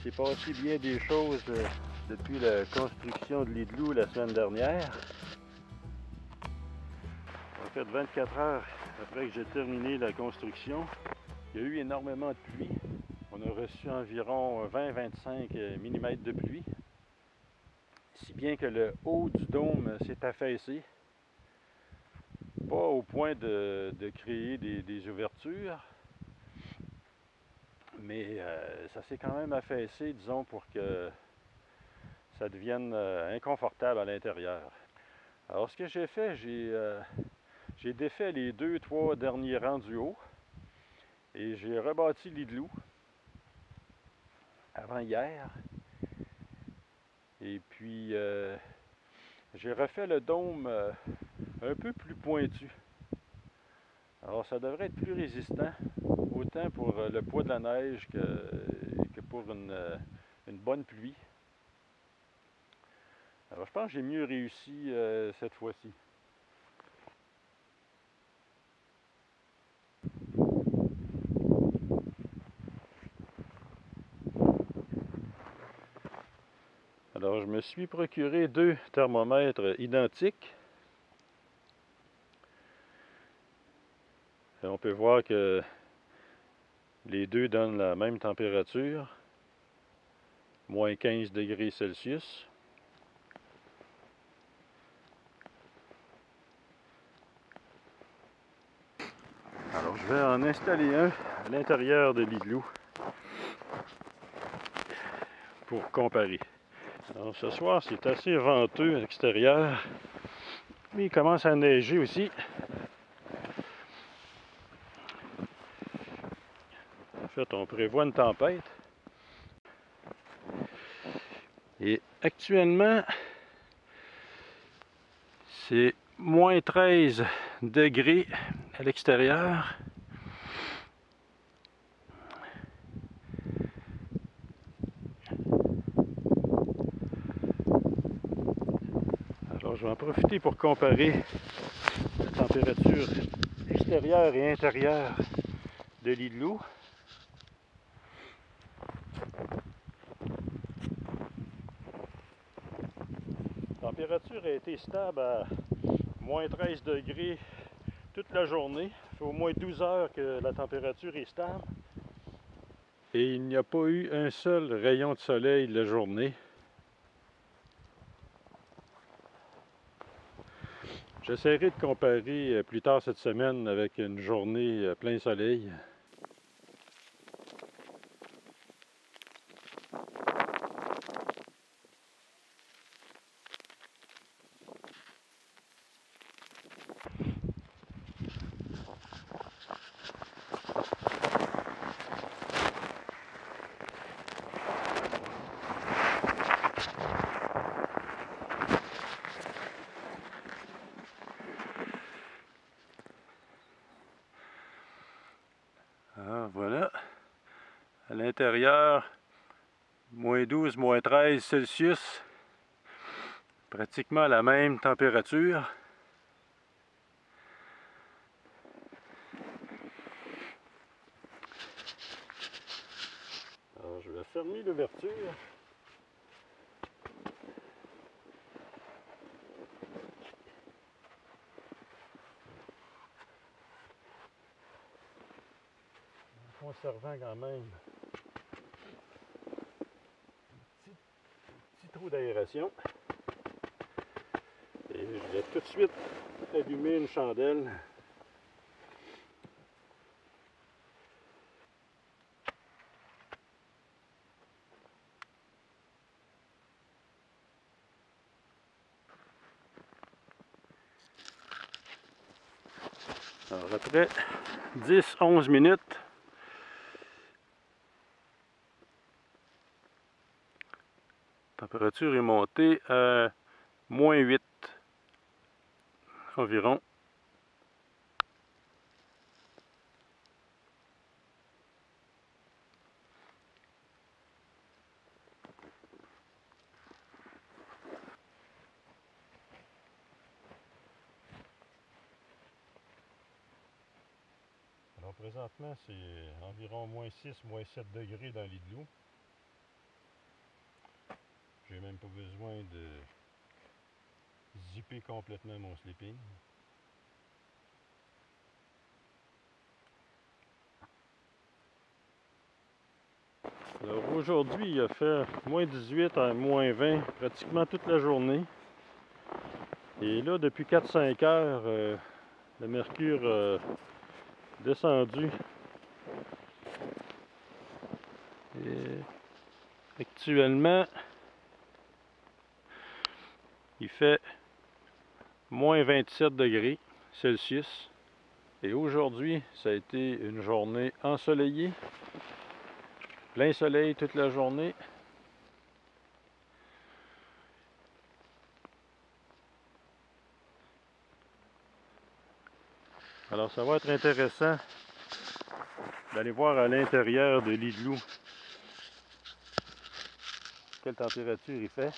s'est passé bien des choses depuis la construction de l'igloo la semaine dernière. En fait, 24 heures après que j'ai terminé la construction, il y a eu énormément de pluie. On a reçu environ 20-25 mm de pluie, si bien que le haut du dôme s'est affaissé. Pas au point de créer des ouvertures, mais ça s'est quand même affaissé, disons, pour que ça devienne inconfortable à l'intérieur. Alors ce que j'ai fait, j'ai défait les 2-3 derniers rangs du haut et j'ai rebâti l'igloo avant hier. Et puis j'ai refait le dôme un peu plus pointu. Alors ça devrait être plus résistant, autant pour le poids de la neige que pour une bonne pluie. Alors je pense que j'ai mieux réussi cette fois-ci. Alors je me suis procuré 2 thermomètres identiques. Et on peut voir que les deux donnent la même température, moins 15 degrés Celsius. Alors je vais en installer un à l'intérieur de l'igloo pour comparer. Alors ce soir c'est assez venteux à l'extérieur, mais il commence à neiger aussi. En fait on prévoit une tempête. Et actuellement c'est moins 13 degrés à l'extérieur. Alors je vais en profiter pour comparer la température extérieure et intérieure de l'igloo. La température a été stable à moins 13 degrés toute la journée. Ça fait au moins 12 heures que la température est stable. Et il n'y a pas eu un seul rayon de soleil de la journée. J'essaierai de comparer plus tard cette semaine avec une journée plein soleil. Ah, voilà. À l'intérieur, moins 12, moins 13 Celsius. Pratiquement la même température. Alors, je vais fermer l'ouverture. En conservant quand même un petit trou d'aération. Et je vais tout de suite allumer une chandelle. Alors après 10-11 minutes, la température est montée à moins 8 environ. Alors présentement c'est environ moins 6, moins 7 degrés dans l'igloo. J'ai même pas besoin de zipper complètement mon sleeping. Alors aujourd'hui, il a fait moins 18 à moins 20 pratiquement toute la journée. Et là, depuis 4-5 heures, le mercure a descendu. Et actuellement, il fait moins 27 degrés Celsius. Et aujourd'hui, ça a été une journée ensoleillée. Plein soleil toute la journée. Alors ça va être intéressant d'aller voir à l'intérieur de l'igloo quelle température il fait.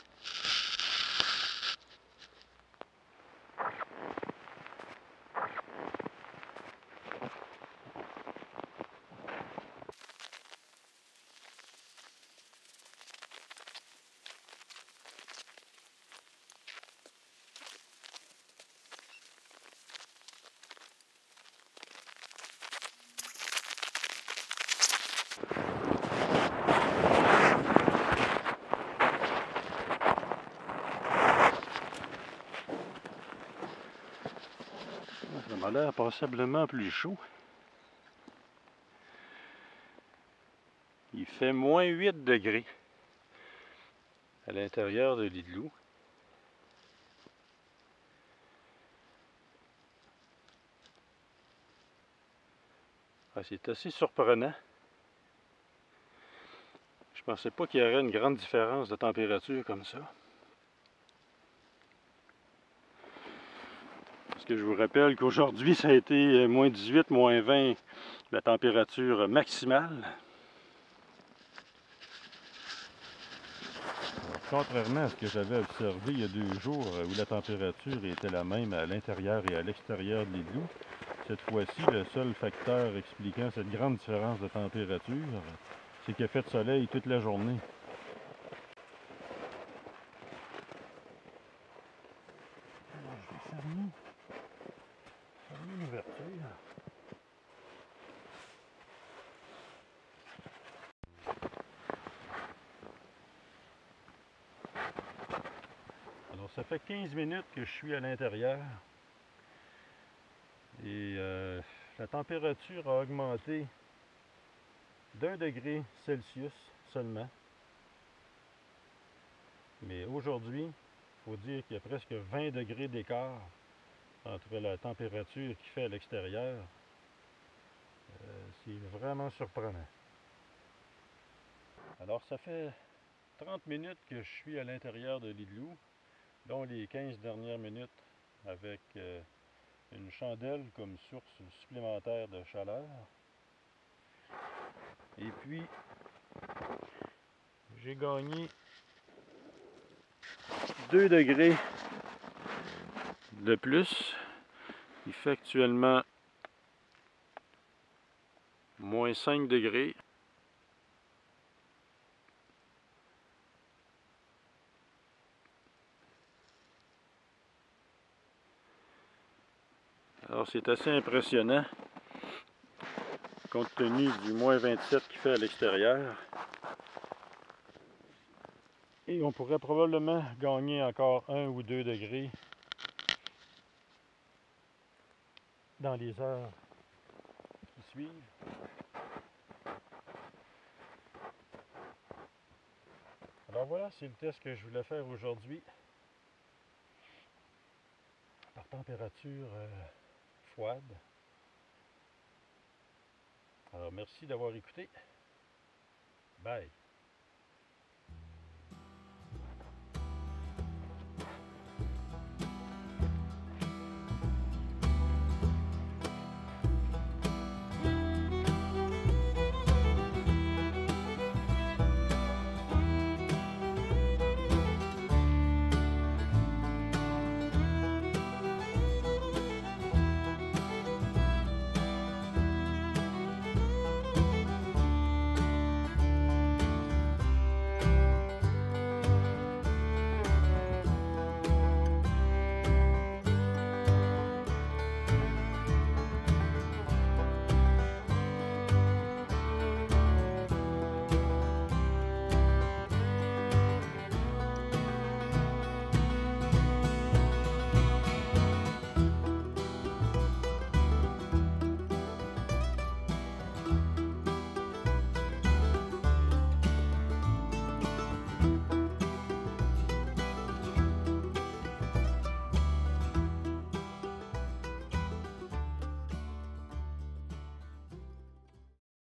Ça m'a l'air passablement plus chaud. Il fait moins 8 degrés à l'intérieur de l'igloo. Ah, c'est assez surprenant. Je pensais pas qu'il y aurait une grande différence de température comme ça. Parce que je vous rappelle qu'aujourd'hui, ça a été moins 18, moins 20, la température maximale. Contrairement à ce que j'avais observé il y a 2 jours où la température était la même à l'intérieur et à l'extérieur de l'igloo, cette fois-ci, le seul facteur expliquant cette grande différence de température, c'est qu'il a fait soleil toute la journée. Alors, je vais fermer l'ouverture. Alors, ça fait 15 minutes que je suis à l'intérieur. Et la température a augmenté d'1 degré Celsius seulement. Mais aujourd'hui, il faut dire qu'il y a presque 20 degrés d'écart entre la température qu'il fait à l'extérieur. C'est vraiment surprenant. Alors ça fait 30 minutes que je suis à l'intérieur de l'igloo, dont les 15 dernières minutes avec une chandelle comme source supplémentaire de chaleur. Et puis, j'ai gagné 2 degrés de plus. Il fait actuellement moins 5 degrés. Alors c'est assez impressionnant compte tenu du moins 27 qu'il fait à l'extérieur. Et on pourrait probablement gagner encore 1 ou 2 degrés dans les heures qui suivent. Alors voilà, c'est le test que je voulais faire aujourd'hui. Par température froide. Alors merci d'avoir écouté. Bye.